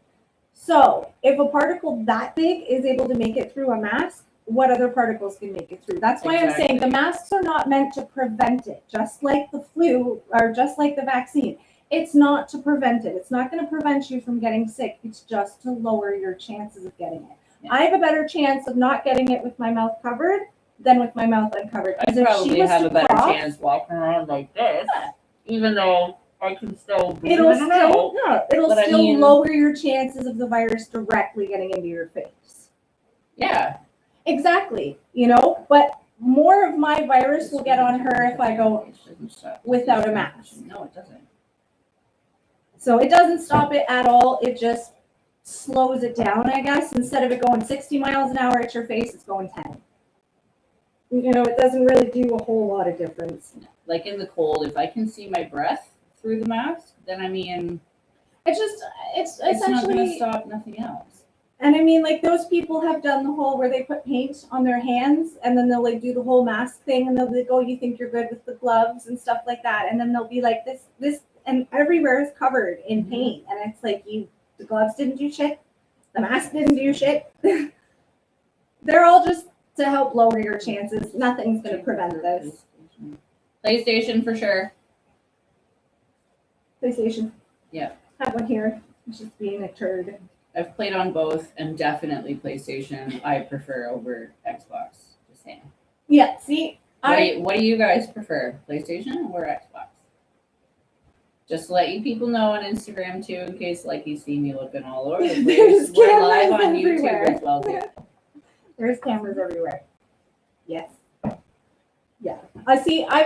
So if a particle that big is able to make it through a mask, what other particles can make it through? That's why I'm saying the masks are not meant to prevent it, just like the flu or just like the vaccine. It's not to prevent it. It's not going to prevent you from getting sick. It's just to lower your chances of getting it. Yeah. I have a better chance of not getting it with my mouth covered than with my mouth uncovered. I probably have a better chance walking around like this, even though I can still breathe It'll it out. still, it'll But I still mean- lower your chances of the virus directly getting into your face. Yeah. Exactly. You know, but more of my virus will get on her if I go without a mask. No, it doesn't. So it doesn't stop it at all. It just slows it down, I guess. Instead of it going 60 miles an hour at your face, it's going 10. You know, it doesn't really do a whole lot of difference. Like in the cold, if I can see my breath through the mask, then I mean, It's just, it's it's not going to essentially, stop nothing else. and I mean, like those people have done the whole where they put paint on their hands and then they'll like do the whole mask thing and they'll be like, oh, you think you're good with the gloves and stuff like that. And then they'll be like this, and everywhere is covered in paint. And it's like, the gloves didn't do shit. The mask didn't do shit. They're all just to help lower your chances. Nothing's going to prevent this. PlayStation for sure. PlayStation. Yeah. Have one here. It's just being a turd. I've played on both, and definitely PlayStation. I prefer over Xbox. Just saying. Yeah, see, What do you guys prefer, PlayStation or Xbox? Just to let you people know on Instagram too, in case like you see me looking all over the There's place. We're live cameras on everywhere. YouTube as well too. There's cameras everywhere. Yes. Yeah. I see. I've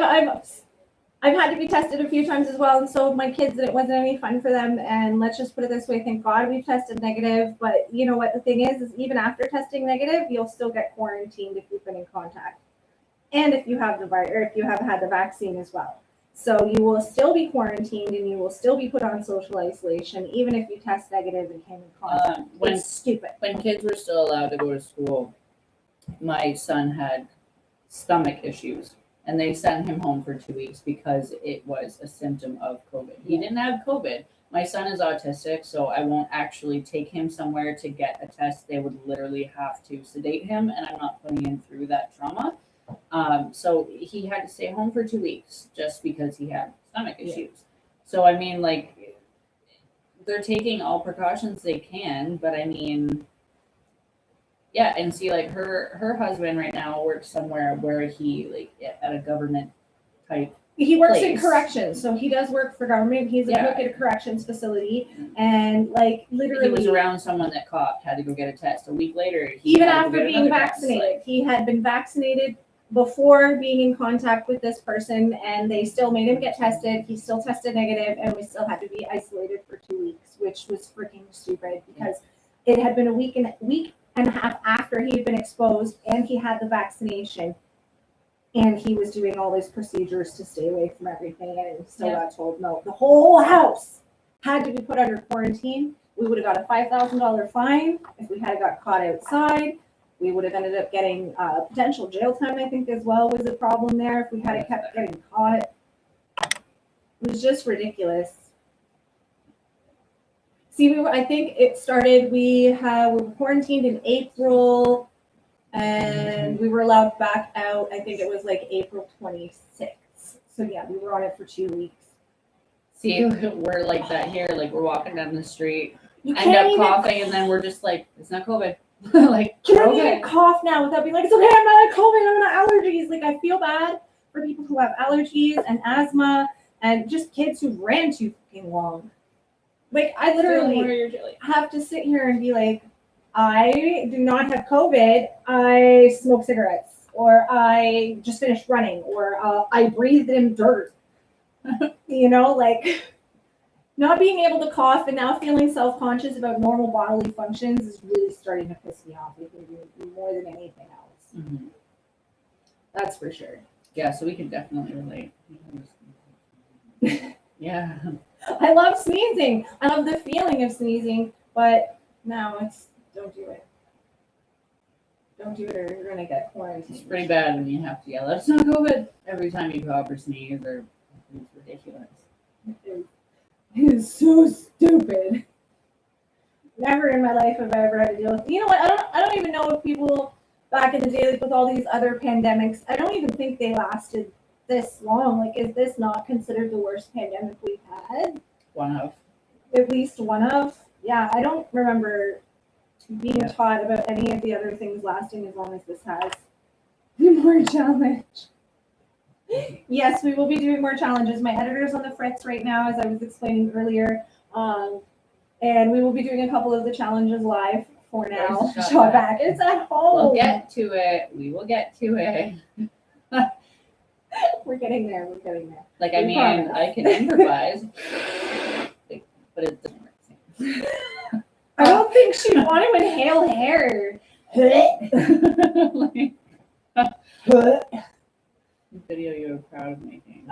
had to be tested a few times as well, and so have my kids, and it wasn't any fun for them. And let's just put it this way: thank God we've tested negative. But you know what the thing is even after testing negative, you'll still get quarantined if you've been in contact, and if you have the virus, or if you have had the vaccine as well. So you will still be quarantined, and you will still be put on social isolation, even if you test negative and came in contact. When It's stupid. kids were still allowed to go to school, my son had stomach issues, and they sent him home for 2 weeks because it was a symptom of COVID. He didn't have COVID. My son is autistic, so I won't actually take him somewhere to get a test. They would literally have to sedate him, and I'm not putting him through that trauma. So he had to stay home for 2 weeks just because he had stomach issues. So I mean, like, they're taking all precautions they can, but I mean, yeah, and see, like her husband right now works somewhere where he like at a government type. He works in place. corrections, so he does work for government. He's a Yeah. cook at a corrections facility, and like He literally, was around someone that coughed, had to go get a test. A week later, he even had to after get being another test. vaccinated, he had been vaccinated before being in contact with this person, and they still made him get tested. He still tested negative, and we still had to be isolated for 2 weeks, which was freaking stupid because it had been a week and a half after he had been exposed, and he had the vaccination. And he was doing all these procedures to stay away from everything, and he still got told no. The whole house had to be put under quarantine. We would have got a $5,000 fine if we had got caught outside. We would have ended up getting potential jail time, I think, as well, was a problem there if we had kept getting caught. It was just ridiculous. See, I think it started, we were quarantined in April, and we were allowed back out, I think it was like April 26th. So yeah, we were on it for 2 weeks. See, we're like that here. Like we're walking down the street, You end up even, coughing, and then we're just like, it's not COVID. Like, can't okay. even cough now without being like, it's okay, I'm not a COVID, I'm not allergies. Like, I feel bad for people who have allergies and asthma and just kids who ran too fucking long. Like, I literally have to sit here and be like, I do not have COVID. I smoke cigarettes. or I just finished running, or I breathed in dirt. You know, like not being able to cough and now feeling self-conscious about normal bodily functions is really starting to piss me off, more than anything else. Mhm. That's for sure. Yeah, so we can definitely relate. Yeah. I love sneezing. I love the feeling of sneezing, but no, it's don't do it. Don't do it, or you're gonna get quarantined. It's pretty bad when you have to yell, "It's not COVID," every time you cough or sneeze, or it's ridiculous. It is so stupid. Never in my life have I ever had to deal with. You know what? I don't even know if people back in the day, like with all these other pandemics, I don't even think they lasted this long. Like, is this not considered the worst pandemic we've had? One of. At least one of. Yeah, I don't remember being taught about any of the other things lasting as long as this has. More challenge. Yes, we will be doing more challenges. My editor's on the fritz right now, as I was explaining earlier. And we will be doing a couple of the challenges live for now. There's Shot back. It's at home. We'll get to it. We will get to it. We're getting there. We're getting there. Like, I mean, I can improvise, but it doesn't work. I don't think she'd want to inhale hair. Like, video you were proud of making.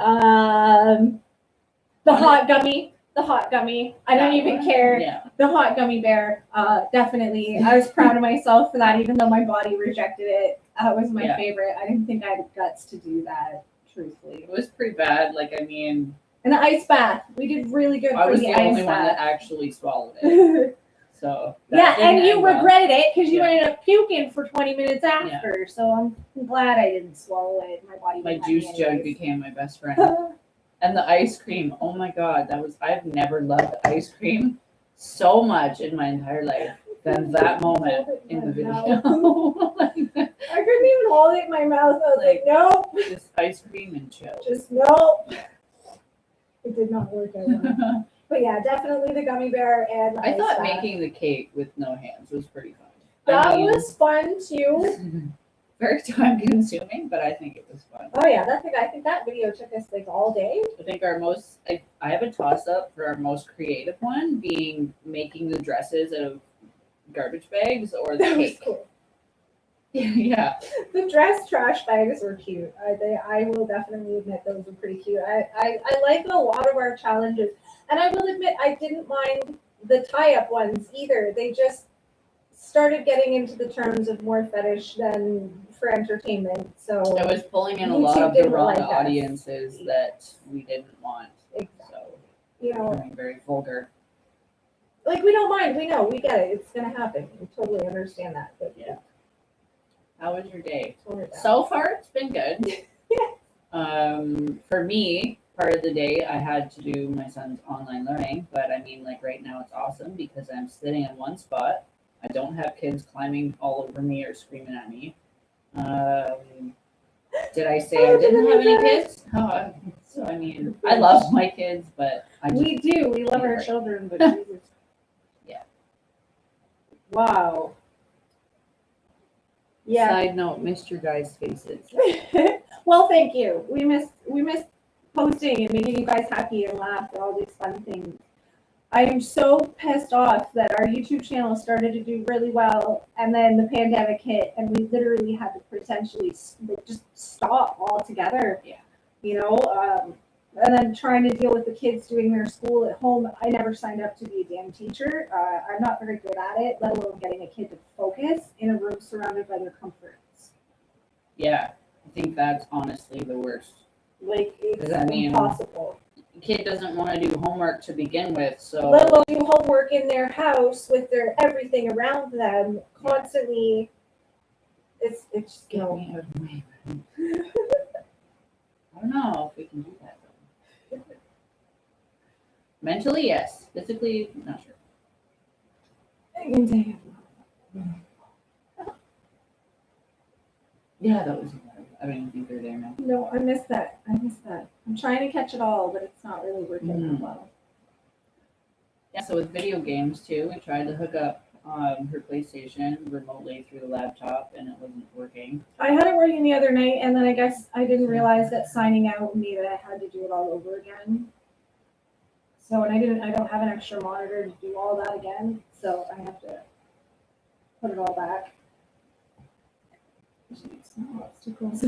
The hot gummy. The hot gummy. I don't even care. Yeah. The hot gummy bear. Definitely. I was proud of myself for that, even though my body rejected it. It was my favorite. I didn't think I had the guts to do that, truthfully. It was pretty bad. Like, I mean, And the ice bath. We did really good I for was the the ice only one that bath. actually swallowed it. So Yeah, didn't and you end well. regretted it because you Yeah. ended up puking for 20 minutes after. So I'm glad I didn't swallow it. My body. My wouldn't juice let me jug anyways. became my best friend. And the ice cream, oh my god, I've never loved ice cream so much in my entire life than that moment in the video. I couldn't even hold it in my mouth. I was like, nope, Just ice cream and chill. just nope. It did not work out well. But yeah, definitely the gummy bear and the I ice thought bath. making the cake with no hands was pretty fun. That was fun too. Very time consuming, but I think it was fun. Oh yeah, I think that video took us like all day. I think I have a toss up for our most creative one being making the dresses out of garbage bags or the That was cake. cool. Yeah. The dress trash bags were cute. I will definitely admit those were pretty cute. I like a lot of our challenges. And I will admit I didn't mind the tie-up ones either. They just started getting into the terms of more fetish than for entertainment. So It was pulling in a YouTube lot of the didn't wrong like us. audiences that we didn't want. exactly. So You know, becoming very vulgar. like we don't mind. We know. We get it. It's gonna happen. We totally understand that. But Yeah. How was your day? tone it down. So far, it's been good. For me, part of the day I had to do my son's online learning, but I mean, like right now it's awesome because I'm sitting in one spot. I don't have kids climbing all over me or screaming at me. Did I say I didn't have any kids? Oh, so I mean, I love my kids, but I just, We do. We love our Right. children, but Jesus. Yeah. Wow. Yeah. Side note, missed your guys' faces. Well, thank you. We missed posting and making you guys happy and laugh and all these fun things. I am so pissed off that our YouTube channel started to do really well and then the pandemic hit and we literally had to potentially just stop altogether. Yeah. You know, and then trying to deal with the kids doing their school at home. I never signed up to be a damn teacher. I'm not very good at it, let alone getting a kid to focus in a room surrounded by their comforts. Yeah, I think that's honestly the worst. Like, it's I mean, impossible. The kid doesn't want to do homework to begin with, so Let alone do homework in their house with their everything around them constantly. It's get no. me out of my room. I don't know if we can do that though. Mentally, yes. Physically, not sure. Yeah, that was. I don't even think they're there now. No, I miss that. I'm trying to catch it all, but it's not really working out well. Yeah, so with video games too, we tried to hook up her PlayStation remotely through the laptop, and it wasn't working. I had it working the other night, and then I guess I didn't realize that signing out meant that I had to do it all over again. So, and I don't have an extra monitor to do all that again, so I have to put it all back. Obstacles.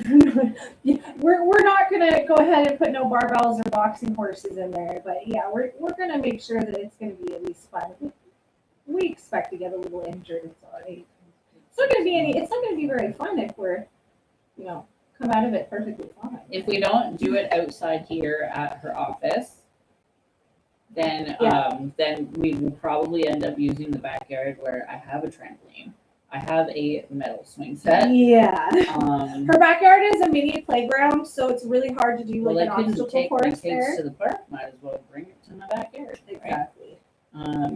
Yeah, we're not gonna go ahead and put no barbells or boxing horses in there, but yeah, we're gonna make sure that it's gonna be at least fun. We expect to get a little injured. It's already. It's not gonna be any. It's not gonna be very fun if we're, come out of it perfectly fine. If we don't do it outside here at her office, then then we will probably end up using the backyard where I have a trampoline. I have a metal swing set. Yeah. Her Her backyard is a mini playground, so it's really hard to do well, like I an couldn't obstacle take my course kids there. to the park. Might as well bring it to my backyard. Right? Exactly.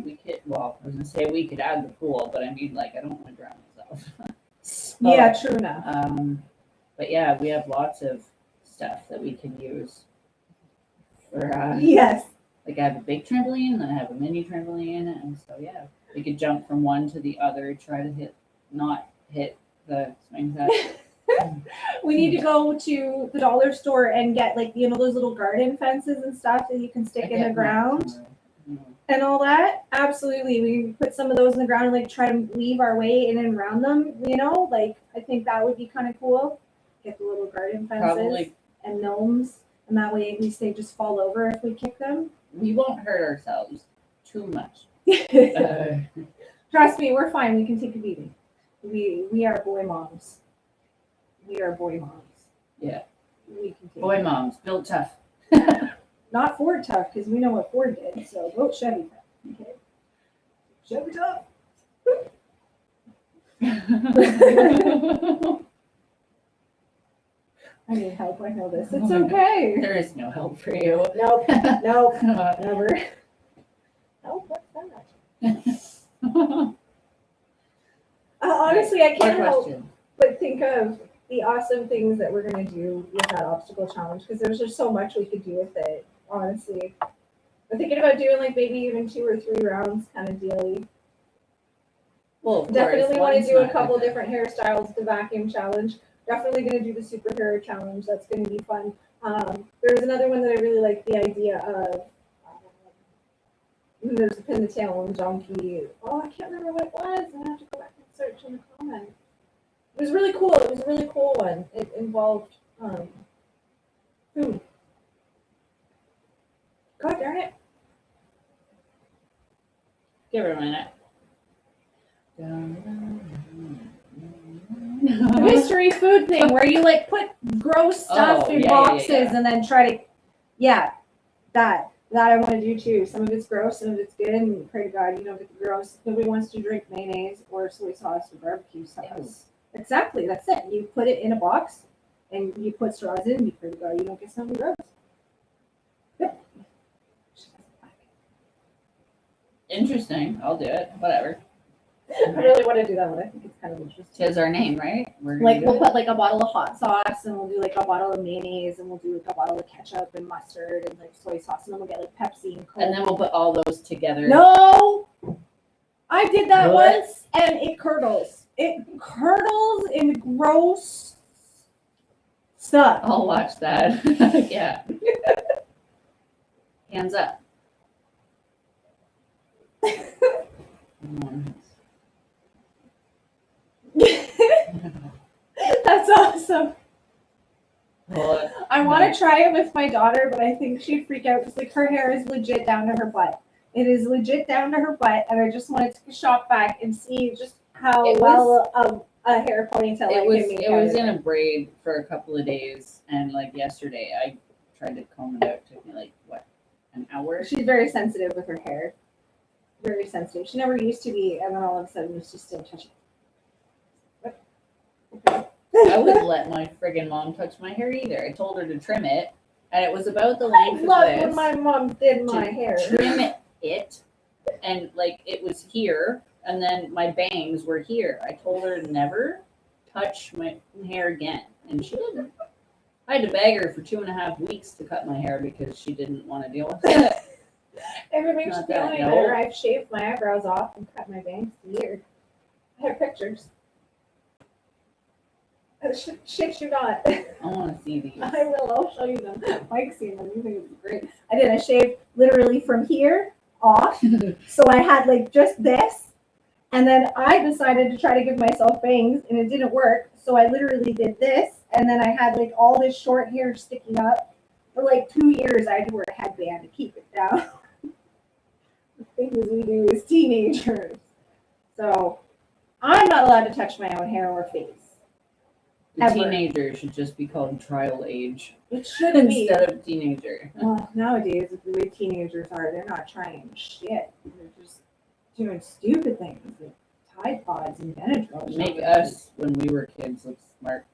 We could. Well, I was gonna say we could add the pool, but I mean, like, I don't want to drown myself. So, Yeah, true enough. but yeah, we have lots of stuff that we can use. For Yes. like, I have a big trampoline, then I have a mini trampoline, and so yeah, we could jump from one to the other, try to not hit the swing set. We need to go to the dollar store and get like those little garden fences and stuff that you can stick in the ground and all that. Absolutely, we can put some of those in the ground and like try to weave our way in and around them. Like I think that would be kind of cool. Get the little garden fences Probably and gnomes, and that way at least they just fall over if we kick them. we won't hurt ourselves too much. Trust me, we're fine. We can take a beating. We are boy moms. We are boy moms. Yeah. We can take Boy moms, built tough. Not Ford tough, because we know what Ford did. So vote Chevy tough. Okay. Chevy tough. I need help. I know this. It's okay. There is no help for you. Nope. Nope. Never. Nope. What's that? Honestly, I What can't help question? but think of the awesome things that we're going to do with that obstacle challenge, because there's just so much we could do with it, honestly. I'm thinking about doing like maybe even 2 or 3 rounds kind of deal. Well, of Definitely course, want to one's do a not couple gonna- different hairstyles, the vacuum challenge. Definitely going to do the superhero challenge. That's going to be fun. There's another one that I really like the idea of. There's a pin the tail on the donkey. Oh, I can't remember what it was. I have to go back and search in the comments. It was really cool. It was a really cool one. It involved food. God darn it. Give her a minute. The mystery food thing where you like put gross stuff Oh, in yeah, boxes yeah. and then try to, that I want to do too. Some of it's gross, some of it's good, and pray to God you don't get the gross. Nobody wants to drink mayonnaise or soy sauce or barbecue sauce. Exactly, that's it. You put it in a box and you put straws in, and you pray to God you don't get something gross. Yep. Interesting. I'll do it. Whatever. I really want to do that one. I think it's kind of interesting. Tis our name, right? We're gonna Like do we'll it. put like a bottle of hot sauce, and we'll do like a bottle of mayonnaise, and we'll do like a bottle of ketchup and mustard and like soy sauce, and then we'll get like Pepsi and Coke. And then we'll put all those together. No, I did that What? once, and it curdles. It curdles in gross stuff. I'll watch that. Yeah. Hands up. That's awesome. Well, I want to try it with my daughter, but I think she'd freak out because like her hair is legit down to her butt. It is legit down to her butt, and I just want to take a shot back and see just how It well a hair ponytail I it was can make. it out was of in it. a braid for a couple of days, and like yesterday, I tried to comb it out. It took me like what, an hour? She's very sensitive with her hair. Very sensitive. She never used to be, and then all of a sudden it's just still touching. I wouldn't let my friggin' mom touch my hair either. I told her to trim it, and it was about the I length of love this. when my mom did to my hair. Trim it, and like it was here, and then my bangs were here. I told her to never touch my hair again, and she didn't. I had to beg her for 2.5 weeks to cut my hair because she didn't want to deal with it. If it makes you Not feel that, any no. better, I've shaved my eyebrows off and cut my bangs weird. I have pictures. Shit you not. I want to see these. I will. I'll show you them. Mike's seen them. You think it's great. I did. I shaved literally from here off. So I had like just this. And then I decided to try to give myself bangs and it didn't work. So I literally did this. And then I had like all this short hair sticking up. For like 2 years, I had to wear a headband to keep it down. The things we do as teenagers. So I'm not allowed to touch my own hair or face. The Ever. teenager should just be called trial age It shouldn't be. instead of teenager. Well, nowadays, with the way teenagers are, they're not trying shit. They're just doing stupid things like Tide Pods and Benadryl. Make us, when we were kids, look smart.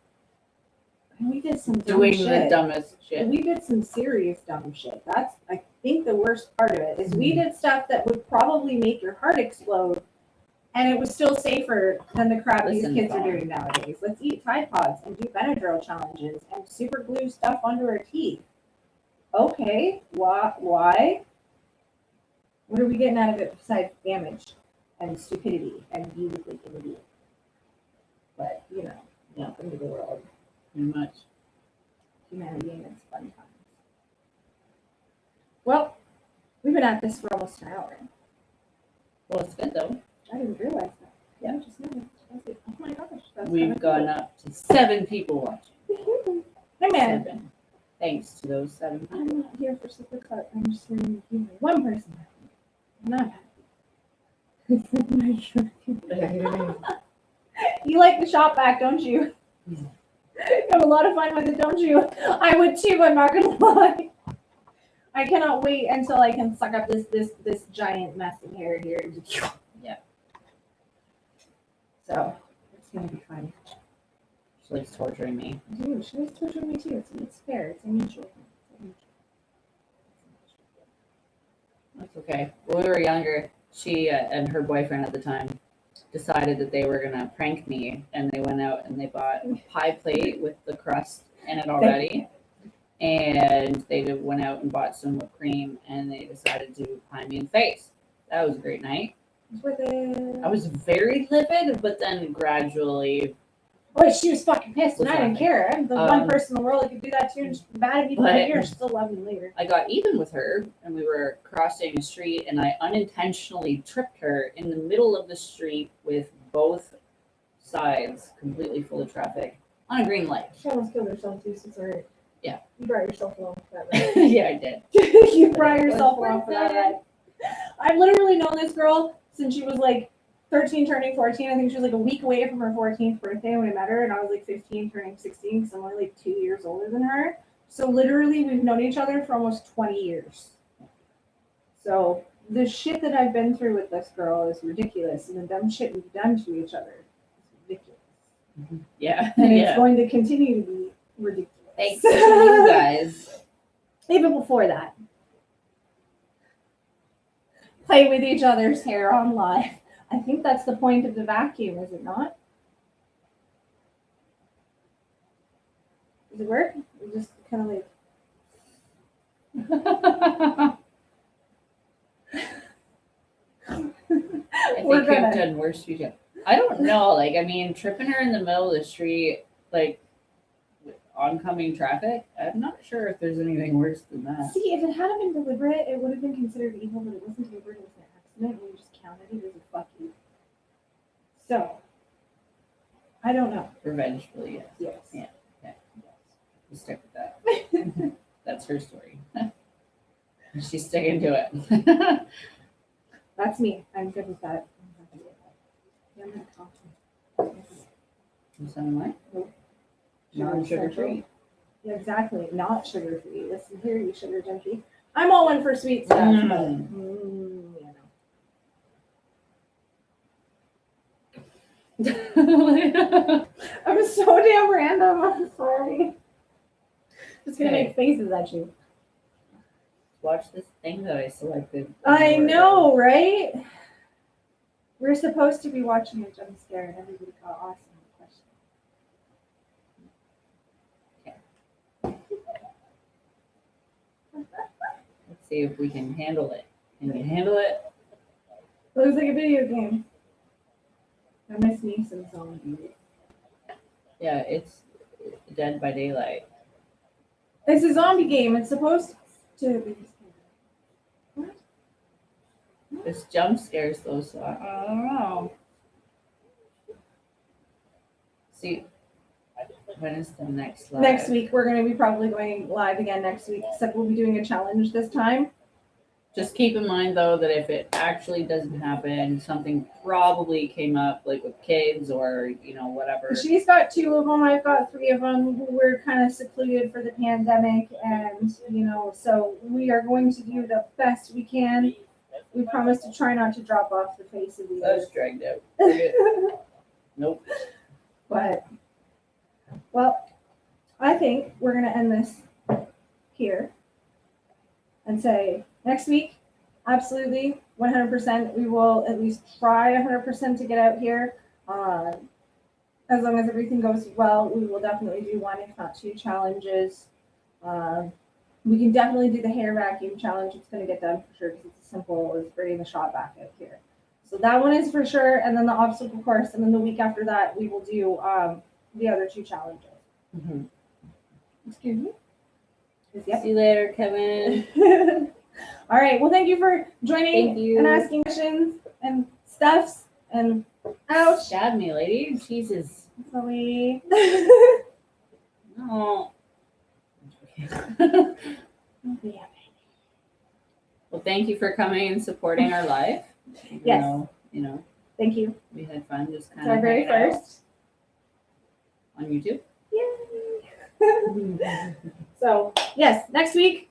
And we did some dumb Doing shit. the dumbest shit. And we did some serious dumb shit. That's, I think, the worst part of it is we did stuff that would probably make your heart explode, and it was still safer than the crap Listen, these kids are Dawn. doing nowadays. Let's eat Tide Pods and do Benadryl challenges and super glue stuff under our teeth. Okay, why? What are we getting out of it besides damage and stupidity and you look like an idiot? But, you know, welcome to the world. Pretty much. Humanity and its fun times. Well, we've been at this for almost an hour. Well, it's good though. I didn't realize that. Yeah, just now. I was like, oh my gosh, that's We've kinda gone up to 7 people watching. cool. Hey man, 7. Thanks to those 7 people. I'm not here for super cut. I'm just here to make you one person happy. And I'm happy. You like the shop vac, don't you? Yeah. You have a lot of fun with it, don't you? I would too, I'm not gonna lie. I cannot wait until I can suck up this giant mess of hair here. Yeah. So it's gonna be fun. She likes torturing me. Dude, she was torturing me too. It's fair. It's a mutual thing. That's okay. When we were younger, she and her boyfriend at the time decided that they were gonna prank me, and they went out and they bought a pie plate with the crust in it already, and they went out and bought some whipped cream, and they decided to pie me in the face. That was a great night. It's worth it. I was very livid, but then gradually, Oh, she was fucking pissed, and Was I didn't laughing. care. I'm the one person in the world that could do that too, and she's mad at me for But- a year. Still love me later. I got even with her, and we were crossing a street, and I unintentionally tripped her in the middle of the street with both sides completely full of traffic on a green light. She almost killed herself too, since alright. Yeah. You brought yourself along for that, right? Yeah, I did. You brought yourself along for that ride. I've literally known this girl since she was like 13 turning 14. I think she was like a week away from her 14th birthday when I met her, and I was like 15 turning 16 because I'm only like 2 years older than her. So literally we've known each other for almost 20 years. So the shit that I've been through with this girl is ridiculous, and the dumb shit we've done to each other is ridiculous. Yeah, And it's yeah. going to continue to be ridiculous. Thanks to you guys. Even before that. Play with each other's hair on live. I think that's the point of the vacuum, is it not? Does it work? Or just kind of like, I We're think you've gonna- done worse to you. I don't know. Like, I mean, tripping her in the middle of the street, like with oncoming traffic. I'm not sure if there's anything worse than that. see, if it hadn't been deliberate, it would have been considered evil, but it wasn't deliberate, it was an accident, and we just counted it as a fuck you. So, I don't know. Revengefully, yes. Yes. Yeah. We'll stick with that. That's her story. She's sticking to it. That's me. I'm good with that. I'm happy with that. Yeah, I'm gonna coffee. You sound like Nope. non-sugar Central. free. Yeah, exactly. Not sugar free. Listen here, you sugar junkie. I'm all one for sweet stuff, Mm. but you know. I'm so damn random. I'm sorry. Just gonna Okay. make faces at you. Watch this thing that I selected. I know, right? We're supposed to be watching a jump scare, and everybody got awesome question. Let's see if we can handle it. and you handle it. Looks like a video game. I miss me some zombies. Yeah, it's Dead by Daylight. It's a zombie game. It's supposed to be. It's jump scares though, so I don't know. See, when is the next live? Next week, we're going to be probably going live again next week, except we'll be doing a challenge this time. Just keep in mind though that if it actually doesn't happen, something probably came up, like with kids or whatever. She's got 2 of them. I've got 3 of them. We're kind of secluded for the pandemic, and so we are going to do the best we can. We promise to try not to drop off the face of the That was earth. dragged out. Forget it. Nope. But, well, I think we're going to end this here and say next week, absolutely, 100%, we will at least try 100% to get out here. As long as everything goes well, we will definitely do 1, if not 2 challenges. We can definitely do the hair vacuum challenge. It's going to get done for sure because it's as simple as bringing the shot back out here. So that one is for sure. And then the obstacle course. And then the week after that, we will do the other 2 challenges. Mm-hmm. Excuse me? Yep. See you later, Kevin. All right. Well, thank you for joining Thank you. and asking questions and stuffs. And ouch. Stab me, lady. Jesus. Sorry. No. Yeah. Well, thank you for coming and supporting our live. Even Yes. though, Thank you. we had fun just kind It's of our very first. on YouTube. Yay. So, yes, next week,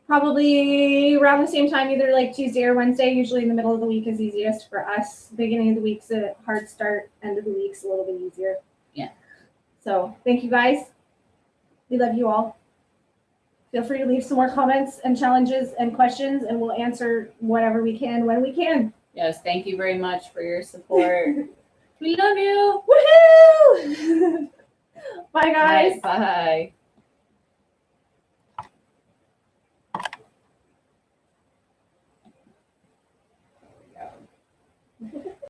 probably around the same time, either like Tuesday or Wednesday. Usually in the middle of the week is easiest for us. Beginning of the week's a hard start. End of the week's a little bit easier. Yeah. So, thank you guys. We love you all. Feel free to leave some more comments and challenges and questions, and we'll answer whatever we can when we can. Yes, thank you very much for your support. We love you. Woohoo! Bye, guys. Bye.